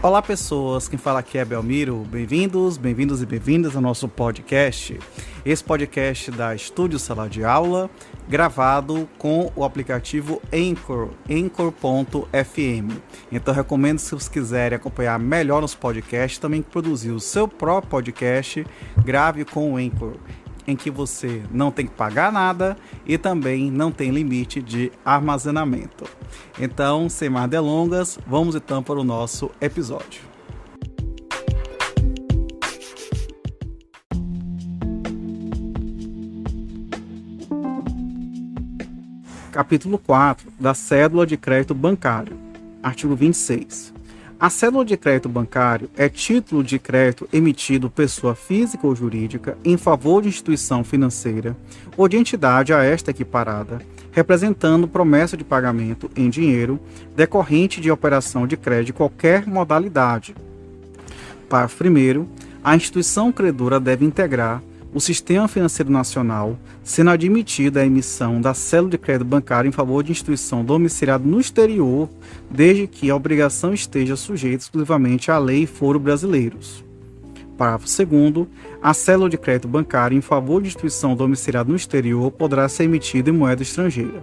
Olá pessoas, quem fala aqui é Belmiro, bem-vindos e bem-vindas ao nosso podcast. Esse podcast da Estúdio Sala de Aula, gravado com o aplicativo Anchor, Anchor.fm. Então recomendo, se vocês quiserem acompanhar melhor nos podcasts, também produzir o seu próprio podcast, grave com o Anchor, em que você não tem que pagar nada e também não tem limite de armazenamento. Então, sem mais delongas, vamos então para o nosso episódio. Capítulo 4 da Cédula de Crédito Bancário. Artigo 26. A cédula de crédito bancário é título de crédito emitido por pessoa física ou jurídica em favor de instituição financeira ou de entidade a esta equiparada, representando promessa de pagamento em dinheiro decorrente de operação de crédito de qualquer modalidade. Parágrafo 1º. A instituição credora deve integrar o Sistema Financeiro Nacional, sendo admitida a emissão da cédula de crédito bancário em favor de instituição domiciliada no exterior, desde que a obrigação esteja sujeita exclusivamente à lei e foro brasileiros. Parágrafo 2º. A cédula de crédito bancário em favor de instituição domiciliada no exterior poderá ser emitida em moeda estrangeira.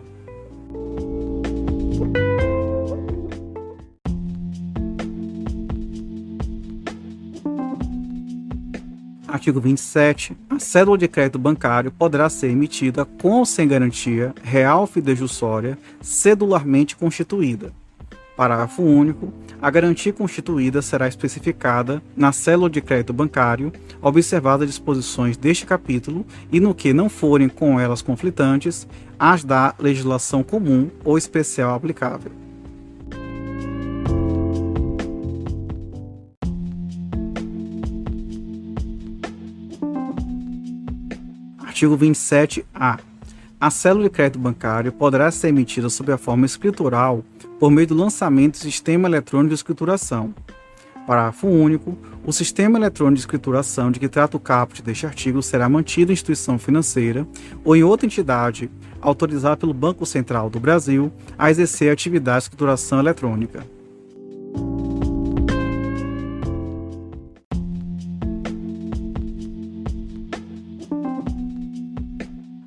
Artigo 27. A cédula de crédito bancário poderá ser emitida com ou sem garantia real fidejussória cedularmente constituída. Parágrafo único. A garantia constituída será especificada na cédula de crédito bancário, observadas as disposições deste capítulo e, no que não forem com elas conflitantes, as da legislação comum ou especial aplicável. Artigo 27-A. A cédula de crédito bancário poderá ser emitida sob a forma escritural por meio do lançamento do Sistema Eletrônico de Escrituração. Parágrafo único. O Sistema Eletrônico de Escrituração de que trata o caput deste artigo será mantido em instituição financeira ou em outra entidade autorizada pelo Banco Central do Brasil a exercer a atividade de escrituração eletrônica.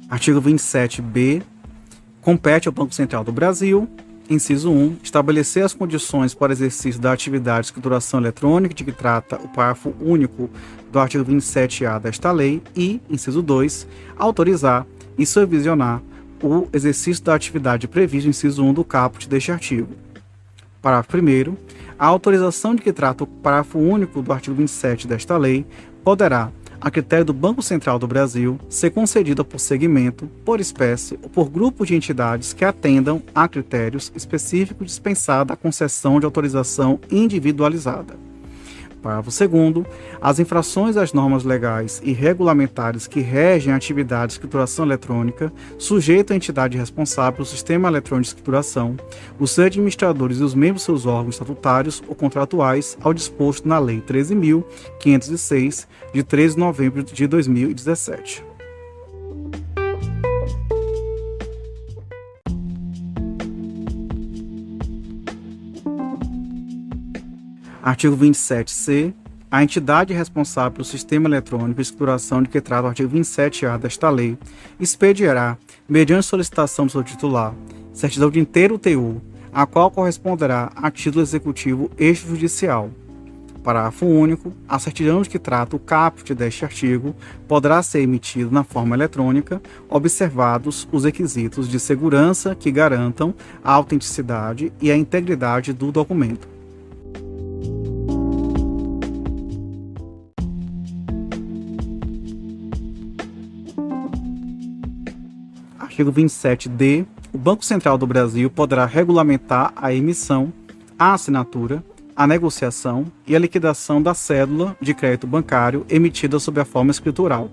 Artigo 27-B. Compete ao Banco Central do Brasil, inciso 1, estabelecer as condições para exercício da atividade de escrituração eletrônica de que trata o parágrafo único do artigo 27-A desta lei e, inciso 2, autorizar e supervisionar o exercício da atividade prevista no inciso 1 do caput deste artigo. Parágrafo 1º. A autorização de que trata o parágrafo único do artigo 27 desta lei poderá, a critério do Banco Central do Brasil, ser concedida por segmento, por espécie ou por grupo de entidades que atendam a critérios específicos dispensada a concessão de autorização individualizada. Parágrafo 2º. As infrações às normas legais e regulamentares que regem a atividade de escrituração eletrônica sujeitam a entidade responsável pelo Sistema Eletrônico de Escrituração, os seus administradores e os membros de seus órgãos estatutários ou contratuais ao disposto na Lei 13.506, de 13 de novembro de 2017. Artigo 27-C. A entidade responsável pelo Sistema Eletrônico de Escrituração de que trata o artigo 27-A desta lei expedirá, mediante solicitação do seu titular, certidão de inteiro teor, a qual corresponderá a título executivo extrajudicial. Parágrafo único. A certidão de que trata o caput deste artigo poderá ser emitida na forma eletrônica, observados os requisitos de segurança que garantam a autenticidade e a integridade do documento. Artigo 27-D. O Banco Central do Brasil poderá regulamentar a emissão, a assinatura, a negociação e a liquidação da cédula de crédito bancário emitida sob a forma escritural.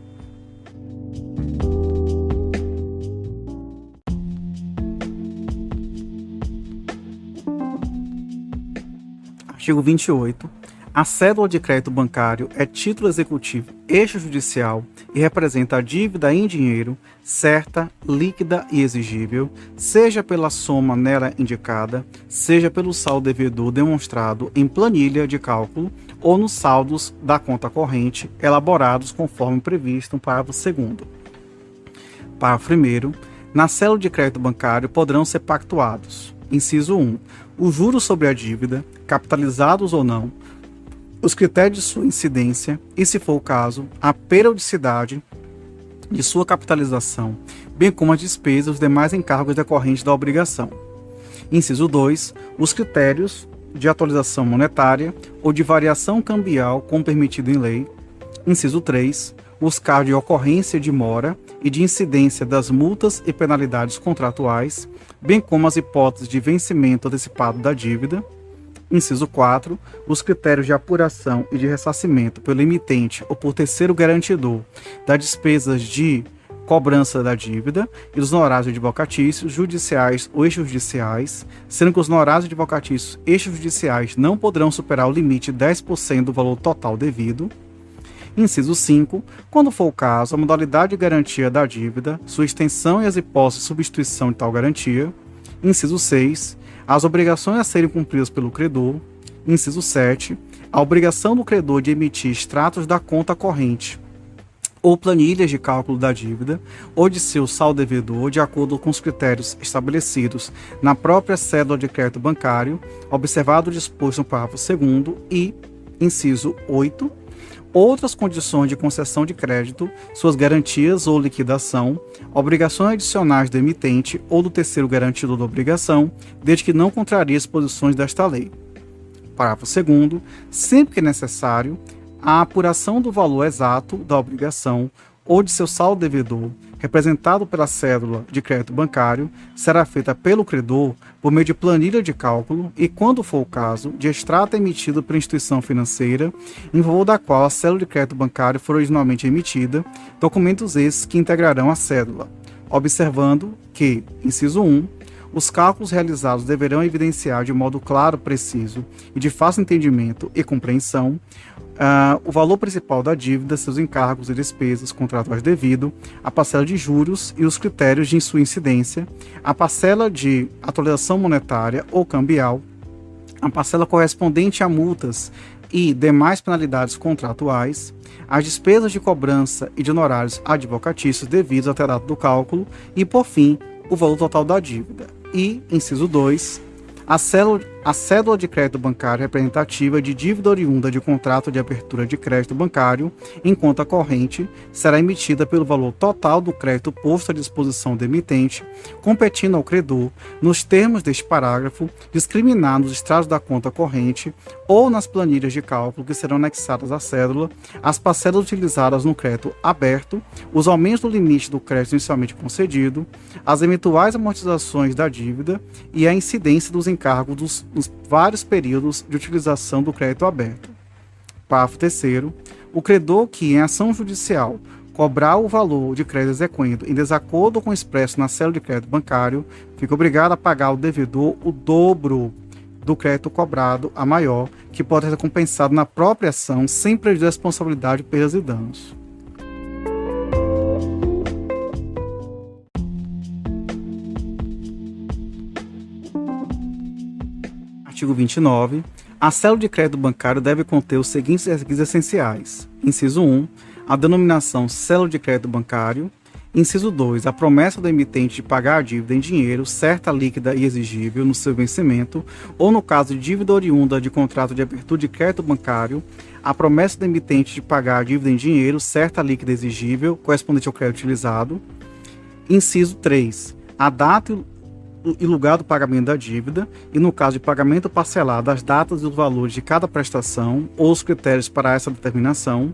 Artigo 28. A cédula de crédito bancário é título executivo extrajudicial e representa a dívida em dinheiro, certa, líquida e exigível, seja pela soma nela indicada, seja pelo saldo devedor demonstrado em planilha de cálculo ou nos saldos da conta corrente elaborados conforme previsto no parágrafo 2º. Parágrafo 1º. Na cédula de crédito bancário poderão ser pactuados: inciso 1. Os juros sobre a dívida, capitalizados ou não, os critérios de sua incidência e, se for o caso, a periodicidade de sua capitalização, bem como as despesas e os demais encargos decorrentes da obrigação. Inciso 2. Os critérios de atualização monetária ou de variação cambial como permitido em lei. Inciso 3. Os casos de ocorrência de mora e de incidência das multas e penalidades contratuais, bem como as hipóteses de vencimento antecipado da dívida. Inciso 4. Os critérios de apuração e de ressarcimento pelo emitente ou por terceiro garantidor das despesas de cobrança da dívida e dos honorários advocatícios, judiciais ou extrajudiciais, sendo que os honorários advocatícios extrajudiciais não poderão superar o limite de 10% do valor total devido. Inciso 5. Quando for o caso, a modalidade de garantia da dívida, sua extensão e as hipóteses de substituição de tal garantia. Inciso 6. As obrigações a serem cumpridas pelo credor. Inciso 7. A obrigação do credor de emitir extratos da conta corrente ou planilhas de cálculo da dívida ou de seu saldo devedor de acordo com os critérios estabelecidos na própria cédula de crédito bancário, observado o disposto no parágrafo 2º e, inciso 8, outras condições de concessão de crédito, suas garantias ou liquidação, obrigações adicionais do emitente ou do terceiro garantidor da obrigação, desde que não contrarie as disposições desta lei. Parágrafo 2º. Sempre que necessário, a apuração do valor exato da obrigação ou de seu saldo devedor, representado pela cédula de crédito bancário, será feita pelo credor por meio de planilha de cálculo e, quando for o caso, de extrato emitido pela instituição financeira, em favor da qual a cédula de crédito bancário for originalmente emitida, documentos esses que integrarão a cédula, observando que, inciso 1, os cálculos realizados deverão evidenciar de modo claro, preciso e de fácil entendimento e compreensão o valor principal da dívida, seus encargos e despesas contratuais devido, a parcela de juros e os critérios de sua incidência, a parcela de atualização monetária ou cambial, a parcela correspondente a multas e demais penalidades contratuais, as despesas de cobrança e de honorários advocatícios devidos até a data do cálculo e, por fim, o valor total da dívida. E, inciso 2, a cédula de crédito bancário representativa de dívida oriunda de contrato de abertura de crédito bancário em conta corrente será emitida pelo valor total do crédito posto à disposição do emitente, competindo ao credor, nos termos deste parágrafo, discriminar nos extratos da conta corrente ou nas planilhas de cálculo que serão anexadas à cédula, as parcelas utilizadas no crédito aberto, os aumentos do limite do crédito inicialmente concedido, as eventuais amortizações da dívida e a incidência dos encargos nos vários períodos de utilização do crédito aberto. Parágrafo 3º. O credor que, em ação judicial, cobrar o valor de crédito exequendo em desacordo com o expresso na cédula de crédito bancário, fica obrigado a pagar ao devedor o dobro do crédito cobrado a maior, que pode ser compensado na própria ação sem prejuízo da responsabilidade de perdas e danos. Artigo 29. A cédula de crédito bancário deve conter os seguintes requisitos essenciais. Inciso 1. A denominação cédula de crédito bancário. Inciso 2. A promessa do emitente de pagar a dívida em dinheiro, certa, líquida e exigível no seu vencimento, ou no caso de dívida oriunda de contrato de abertura de crédito bancário, a promessa do emitente de pagar a dívida em dinheiro, certa, líquida e exigível, correspondente ao crédito utilizado. Inciso 3. A data e lugar do pagamento da dívida e, no caso de pagamento parcelado, as datas e os valores de cada prestação ou os critérios para essa determinação.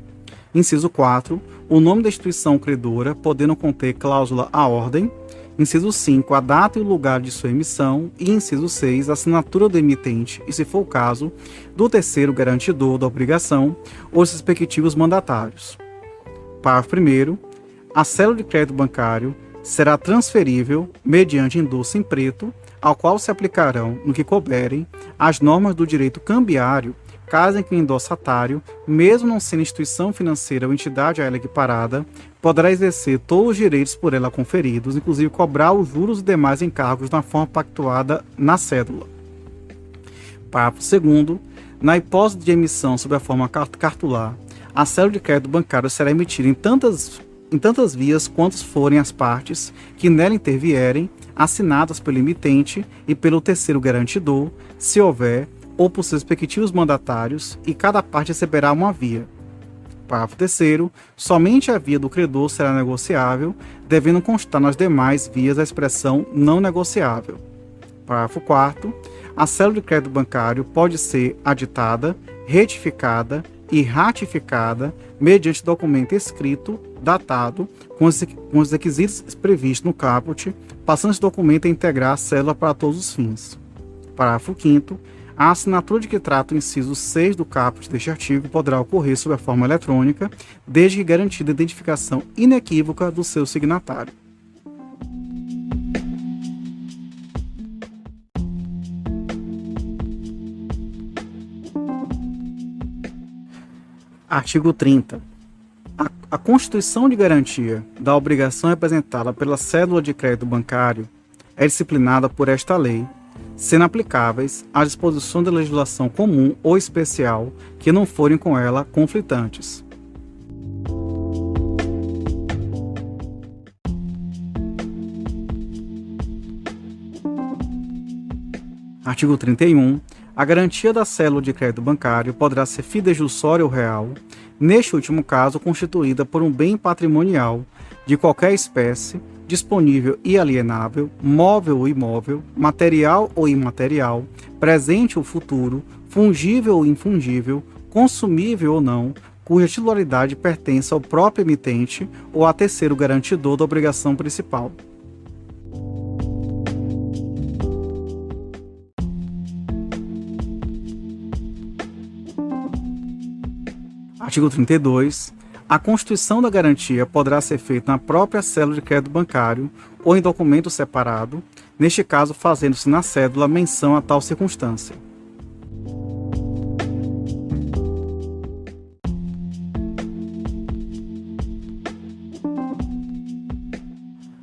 Inciso 4. O nome da instituição credora, podendo conter cláusula à ordem. Inciso 5. A data e o lugar de sua emissão. E, inciso 6. A assinatura do emitente e, se for o caso, do terceiro garantidor da obrigação ou dos respectivos mandatários. Parágrafo 1º. A cédula de crédito bancário será transferível mediante endosso em preto, ao qual se aplicarão, no que couberem, as normas do direito cambiário caso em que o endossatário, mesmo não sendo instituição financeira ou entidade a ela equiparada, poderá exercer todos os direitos por ela conferidos, inclusive cobrar os juros e demais encargos na forma pactuada na cédula. Parágrafo 2º. Na hipótese de emissão sob a forma cartular, a cédula de crédito bancário será emitida em tantas vias quantas forem as partes que nela intervierem, assinadas pelo emitente e pelo terceiro garantidor, se houver, ou por seus respectivos mandatários, e cada parte receberá uma via. Parágrafo 3º. Somente a via do credor será negociável, devendo constar nas demais vias a expressão não negociável. Parágrafo 4º. A cédula de crédito bancário pode ser aditada, retificada e ratificada mediante documento escrito, datado, com os requisitos previstos no caput, passando esse documento a integrar a cédula para todos os fins. Parágrafo 5º. A assinatura de que trata o inciso 6 do caput deste artigo poderá ocorrer sob a forma eletrônica, desde que garantida a identificação inequívoca do seu signatário. Artigo 30. A constituição de garantia da obrigação representada pela cédula de crédito bancário é disciplinada por esta lei, sendo aplicáveis às disposições da legislação comum ou especial que não forem com ela conflitantes. Artigo 31. A garantia da cédula de crédito bancário poderá ser fidejussória ou real, neste último caso constituída por um bem patrimonial de qualquer espécie, disponível e alienável, móvel ou imóvel, material ou imaterial, presente ou futuro, fungível ou infungível, consumível ou não, cuja titularidade pertence ao próprio emitente ou a terceiro garantidor da obrigação principal. Artigo 32. A constituição da garantia poderá ser feita na própria cédula de crédito bancário ou em documento separado, neste caso fazendo-se na cédula menção a tal circunstância.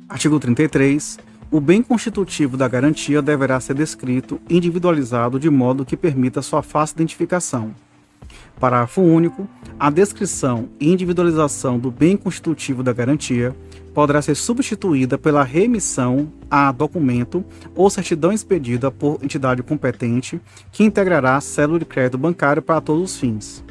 Artigo 33. O bem constitutivo da garantia deverá ser descrito, individualizado, de modo que permita sua fácil identificação. Parágrafo único. A descrição e individualização do bem constitutivo da garantia poderá ser substituída pela remissão a documento ou certidão expedida por entidade competente que integrará a cédula de crédito bancário para todos os fins.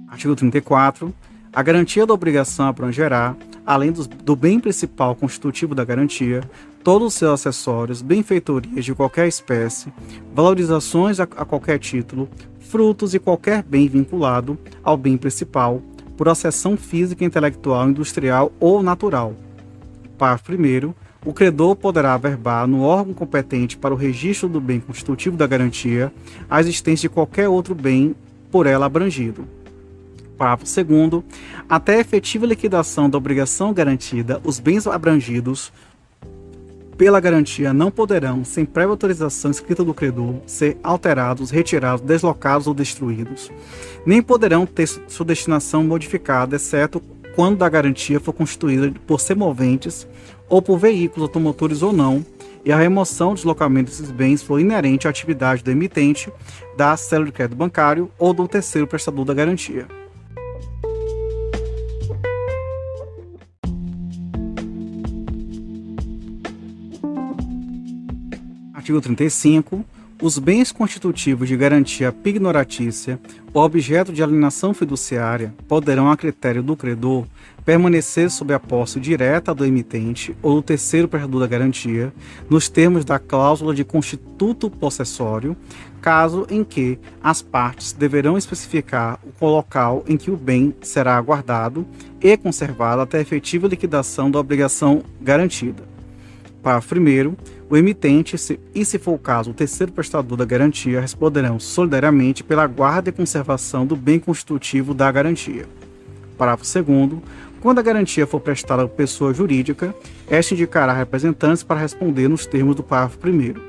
Artigo 34. A garantia da obrigação abrangerá, além do bem principal constitutivo da garantia, todos os seus acessórios, benfeitorias de qualquer espécie, valorizações a qualquer título, frutos e qualquer bem vinculado ao bem principal, por acessão física, intelectual, industrial ou natural. Parágrafo 1º. O credor poderá averbar no órgão competente para o registro do bem constitutivo da garantia a existência de qualquer outro bem por ela abrangido. Parágrafo 2º. Até a efetiva liquidação da obrigação garantida, os bens abrangidos pela garantia não poderão, sem prévia autorização escrita do credor, ser alterados, retirados, deslocados ou destruídos, nem poderão ter sua destinação modificada, exceto quando a garantia for constituída por semoventes ou por veículos automotores ou não, e a remoção ou deslocamento desses bens for inerente à atividade do emitente, da cédula de crédito bancário ou do terceiro prestador da garantia. Artigo 35. Os bens constitutivos de garantia pignoratícia ou objeto de alienação fiduciária poderão, a critério do credor, permanecer sob a posse direta do emitente ou do terceiro prestador da garantia, nos termos da cláusula de constituto possessório, caso em que as partes deverão especificar o local em que o bem será guardado e conservado até a efetiva liquidação da obrigação garantida. Parágrafo 1º. O emitente, se for o caso, o terceiro prestador da garantia, responderão solidariamente pela guarda e conservação do bem constitutivo da garantia. Parágrafo 2º. quando a garantia for prestada por pessoa jurídica, esta indicará representantes para responder nos termos do parágrafo 1º.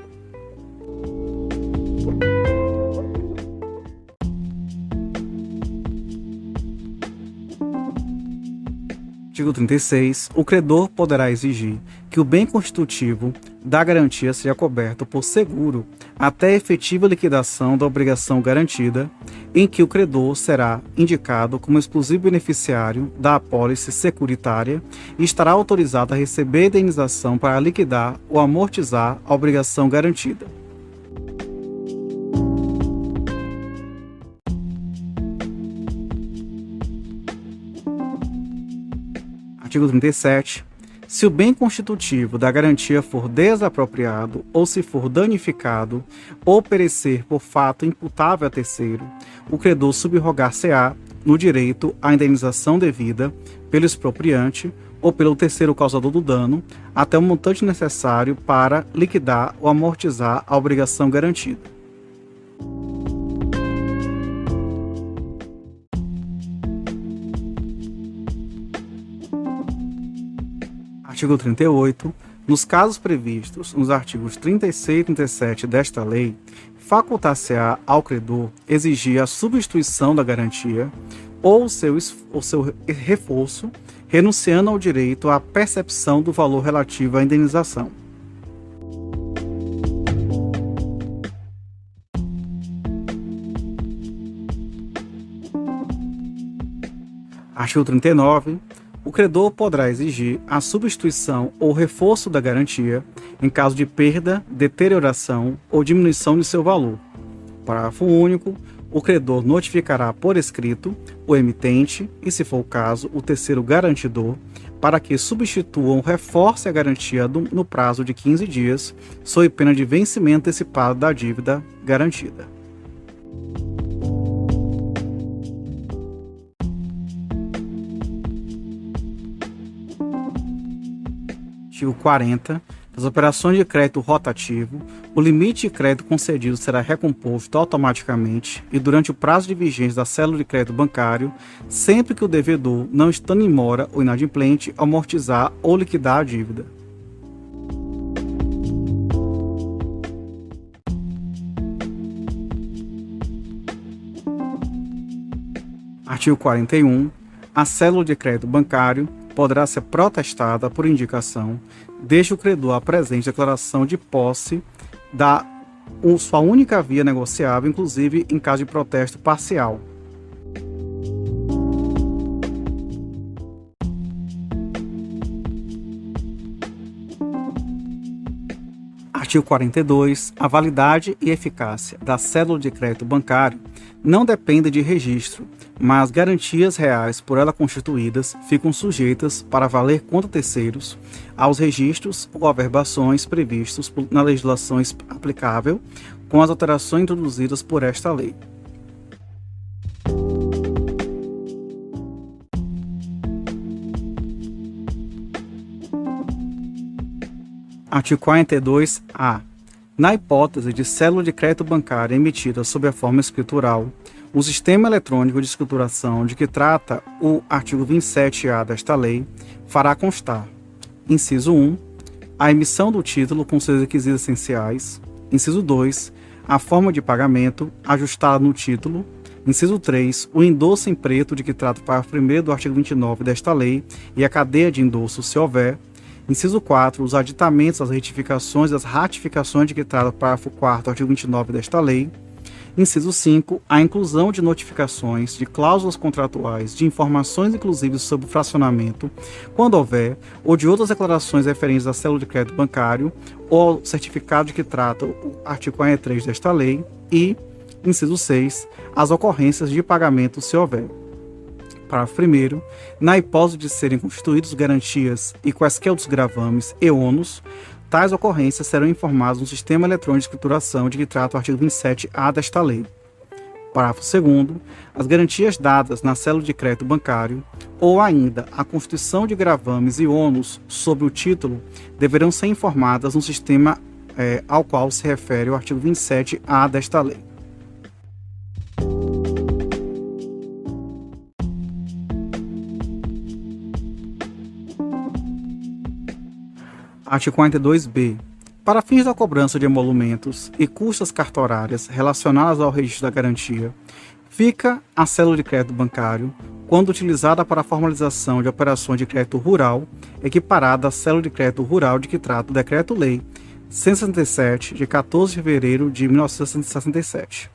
Artigo 36. O credor poderá exigir que o bem constitutivo da garantia seja coberto por seguro até a efetiva liquidação da obrigação garantida, em que o credor será indicado como exclusivo beneficiário da apólice securitária e estará autorizado a receber indenização para liquidar ou amortizar a obrigação garantida. Artigo 37. Se o bem constitutivo da garantia for desapropriado ou se for danificado ou perecer por fato imputável a terceiro, o credor subrogar-se-á no direito à indenização devida pelo expropriante ou pelo terceiro causador do dano até o montante necessário para liquidar ou amortizar a obrigação garantida. Artigo 38. Nos casos previstos nos artigos 36 e 37 desta lei, facultar-se-á ao credor exigir a substituição da garantia ou o seu reforço, renunciando ao direito à percepção do valor relativo à indenização. Artigo 39. O credor poderá exigir a substituição ou reforço da garantia em caso de perda, deterioração ou diminuição de seu valor. Parágrafo único. O credor notificará por escrito o emitente e, se for o caso, o terceiro garantidor, para que substituam ou reforcem a garantia no prazo de 15 dias, sob pena de vencimento antecipado da dívida garantida. Artigo 40. Das operações de crédito rotativo, o limite de crédito concedido será recomposto automaticamente e durante o prazo de vigência da cédula de crédito bancário, sempre que o devedor, não estando em mora ou inadimplente, amortizar ou liquidar a dívida. Artigo 41. A cédula de crédito bancário poderá ser protestada por indicação, desde o credor apresente declaração de posse da sua única via negociável, inclusive em caso de protesto parcial. Artigo 42. A validade e eficácia da cédula de crédito bancário não depende de registro, mas garantias reais por ela constituídas ficam sujeitas, para valer contra terceiros, aos registros ou averbações previstos na legislação aplicável, com as alterações introduzidas por esta lei. Artigo 42-A. Na hipótese de cédula de crédito bancário emitida sob a forma escritural, o sistema eletrônico de escrituração de que trata o artigo 27-A desta lei fará constar: inciso 1, a emissão do título com seus requisitos essenciais; inciso 2, a forma de pagamento ajustada no título; inciso 3, o endosso em preto de que trata o parágrafo 1º do artigo 29 desta lei e a cadeia de endosso, se houver; inciso 4, os aditamentos, as retificações e as ratificações de que trata o parágrafo 4º do artigo 29 desta lei; inciso 5, a inclusão de notificações, de cláusulas contratuais, de informações inclusivas sobre o fracionamento, quando houver, ou de outras declarações referentes à cédula de crédito bancário ou ao certificado de que trata o artigo 43 desta lei; e, inciso 6, as ocorrências de pagamento, se houver. Parágrafo 1º. Na hipótese de serem constituídos garantias e quaisquer outros gravames e ônus, tais ocorrências serão informadas no sistema eletrônico de escrituração de que trata o artigo 27-A desta lei. Parágrafo 2º. As garantias dadas na cédula de crédito bancário, ou ainda a constituição de gravames e ônus sobre o título, deverão ser informadas no sistema ao qual se refere o artigo 27-A desta lei. Artigo 42b. Para fins da cobrança de emolumentos e custas cartorárias relacionadas ao registro da garantia, fica a cédula de crédito bancário, quando utilizada para a formalização de operações de crédito rural, equiparada à cédula de crédito rural de que trata o Decreto-Lei 167, de 14 de fevereiro de 1967.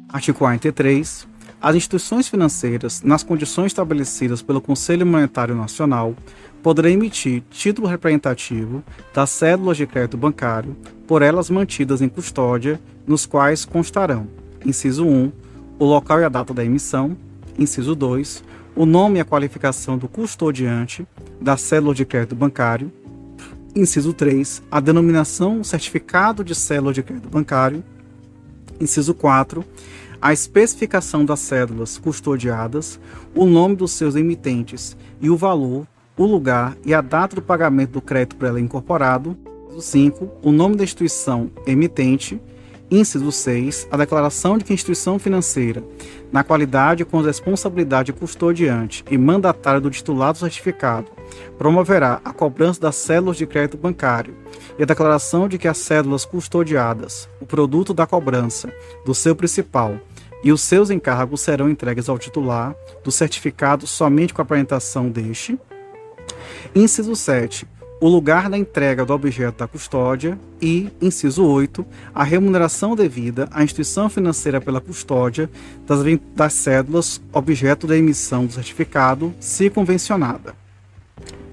Artigo 43. As instituições financeiras, nas condições estabelecidas pelo Conselho Monetário Nacional, poderão emitir título representativo das cédulas de crédito bancário, por elas mantidas em custódia, nos quais constarão: inciso 1, o local e a data da emissão; inciso 2, o nome e a qualificação do custodiante da cédula de crédito bancário; inciso 3, a denominação certificado de cédula de crédito bancário; inciso 4, a especificação das cédulas custodiadas, o nome dos seus emitentes e o valor, o lugar e a data do pagamento do crédito por ela incorporado. Inciso 5, o nome da instituição emitente. Inciso 6, a declaração de que a instituição financeira, na qualidade com responsabilidade de custodiante e mandatário do titular do certificado, promoverá a cobrança das cédulas de crédito bancário e a declaração de que as cédulas custodiadas, o produto da cobrança do seu principal e os seus encargos serão entregues ao titular do certificado somente com a apresentação deste. Inciso 7, o lugar da entrega do objeto da custódia e, inciso 8, a remuneração devida à instituição financeira pela custódia das cédulas objeto da emissão do certificado, se convencionada.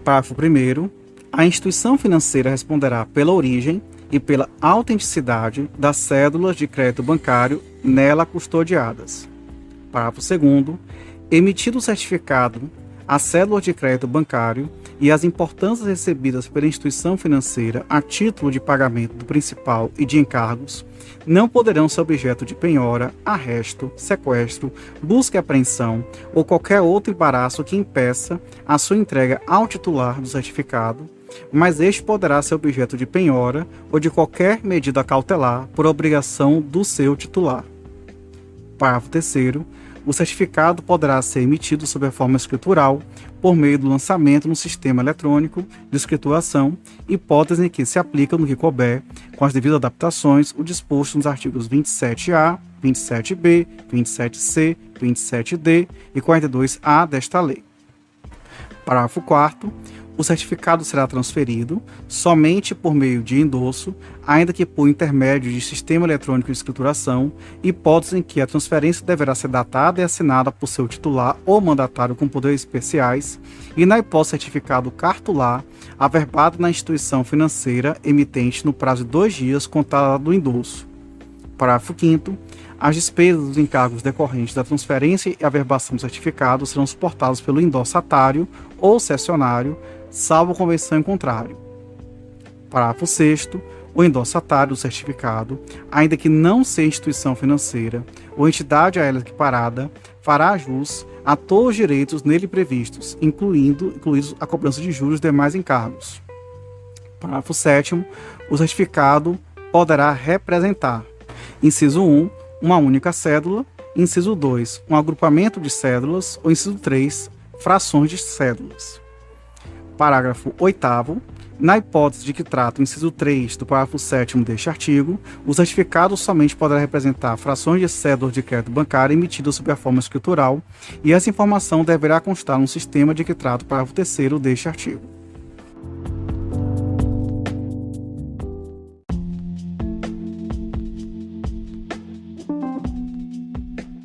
Parágrafo 1º. A instituição financeira responderá pela origem e pela autenticidade das cédulas de crédito bancário nela custodiadas. Parágrafo 2º. Emitido o certificado, a cédula de crédito bancário e as importâncias recebidas pela instituição financeira a título de pagamento do principal e de encargos não poderão ser objeto de penhora, arresto, sequestro, busca e apreensão ou qualquer outro embaraço que impeça a sua entrega ao titular do certificado, mas este poderá ser objeto de penhora ou de qualquer medida cautelar por obrigação do seu titular. Parágrafo 3º. O certificado poderá ser emitido sob a forma escritural, por meio do lançamento no sistema eletrônico de escrituração, hipótese em que se aplica, no que couber, com as devidas adaptações, o disposto nos artigos 27A, 27B, 27C, 27D e 42A desta lei. Parágrafo 4º. O certificado será transferido somente por meio de endosso, ainda que por intermédio de sistema eletrônico de escrituração, hipótese em que a transferência deverá ser datada e assinada por seu titular ou mandatário com poderes especiais, e na hipótese certificado cartular, averbado na instituição financeira emitente no prazo de 2 dias contada do endosso. Parágrafo 5º. As despesas dos encargos decorrentes da transferência e averbação do certificado serão suportadas pelo endossatário ou cessionário, salvo convenção em contrário. Parágrafo 6º. O endossatário do certificado, ainda que não seja instituição financeira ou entidade a ela equiparada, fará jus a todos os direitos nele previstos, incluídos a cobrança de juros e demais encargos. Parágrafo 7º. O certificado poderá representar: inciso 1, uma única cédula; inciso 2, um agrupamento de cédulas; ou inciso 3, frações de cédulas. Parágrafo 8º. Na hipótese de que trata o inciso 3 do parágrafo 7º deste artigo, o certificado somente poderá representar frações de cédulas de crédito bancário emitidas sob a forma escritural, e essa informação deverá constar no sistema de que trata o parágrafo 3º deste artigo.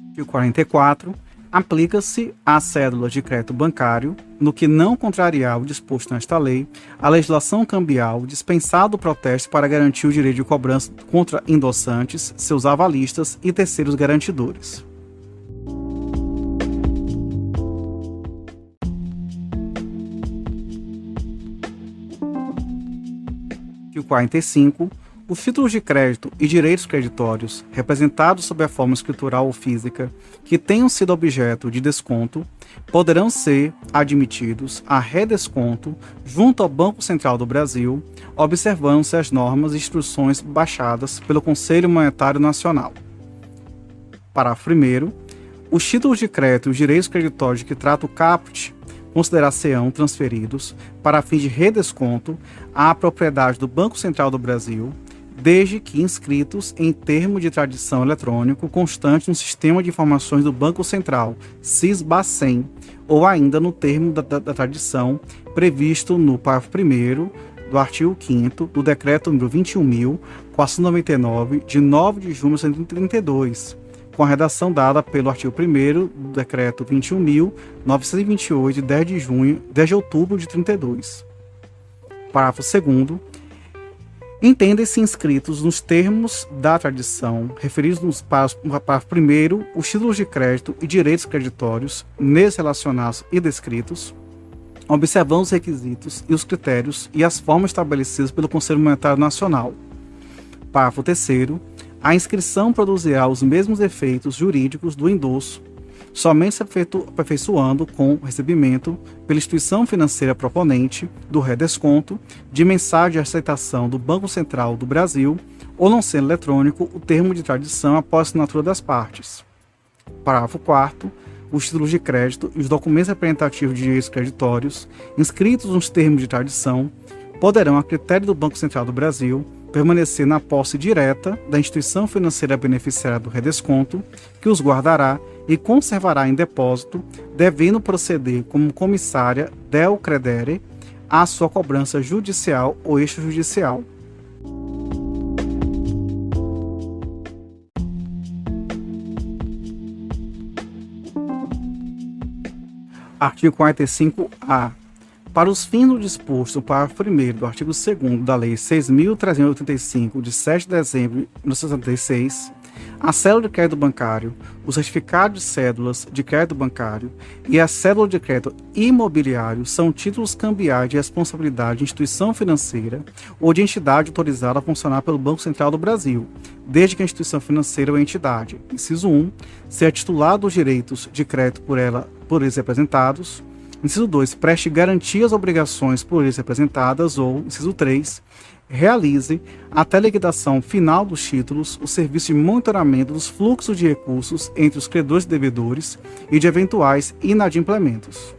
Artigo 44. Aplica-se à cédula de crédito bancário, no que não contrariar o disposto nesta lei, a legislação cambial, dispensado o protesto para garantir o direito de cobrança contra endossantes, seus avalistas e terceiros garantidores. Artigo 45. Os títulos de crédito e direitos creditórios, representados sob a forma escritural ou física, que tenham sido objeto de desconto, poderão ser admitidos a redesconto junto ao Banco Central do Brasil, observando-se as normas e instruções baixadas pelo Conselho Monetário Nacional. Parágrafo 1º. Os títulos de crédito e os direitos creditórios de que trata o caput considerar-se-ão transferidos para fins de redesconto à propriedade do Banco Central do Brasil, desde que inscritos em termo de tradição eletrônico constante no Sistema de Informações do Banco Central, SIS-BACEN, ou ainda no termo da tradição previsto no parágrafo 1º do artigo 5º do Decreto nº 21.499, de 9 de junho de 1932, com a redação dada pelo artigo 1º do Decreto 21.928, de 10 de outubro de 32. Parágrafo 2º. Entendem-se inscritos nos termos da tradição, referidos no parágrafo 1º, os títulos de crédito e direitos creditórios, neles relacionados e descritos, observando os requisitos e os critérios e as formas estabelecidas pelo Conselho Monetário Nacional. Parágrafo 3º. A inscrição produzirá os mesmos efeitos jurídicos do endosso, somente se aperfeiçoando com o recebimento pela instituição financeira proponente do redesconto de mensagem de aceitação do Banco Central do Brasil, ou não sendo eletrônico o termo de tradição após a assinatura das partes. Parágrafo 4º. Os títulos de crédito e os documentos representativos de direitos creditórios inscritos nos termos de tradição poderão, a critério do Banco Central do Brasil, permanecer na posse direta da instituição financeira beneficiária do redesconto, que os guardará e conservará em depósito, devendo proceder como comissária del credere à sua cobrança judicial ou extrajudicial. Artigo 45-A. Para os fins do disposto no parágrafo 1º do artigo 2º da Lei 6.385, de 7 de dezembro de 1966, a cédula de crédito bancário, o certificado de cédulas de crédito bancário e a cédula de crédito imobiliário são títulos cambiais de responsabilidade de instituição financeira ou de entidade autorizada a funcionar pelo Banco Central do Brasil, desde que a instituição financeira ou entidade, inciso 1, seja titular dos direitos de crédito por eles representados, inciso 2, preste garantia às obrigações por eles representadas ou, inciso 3, realize, até a liquidação final dos títulos, o serviço de monitoramento dos fluxos de recursos entre os credores e devedores e de eventuais inadimplementos.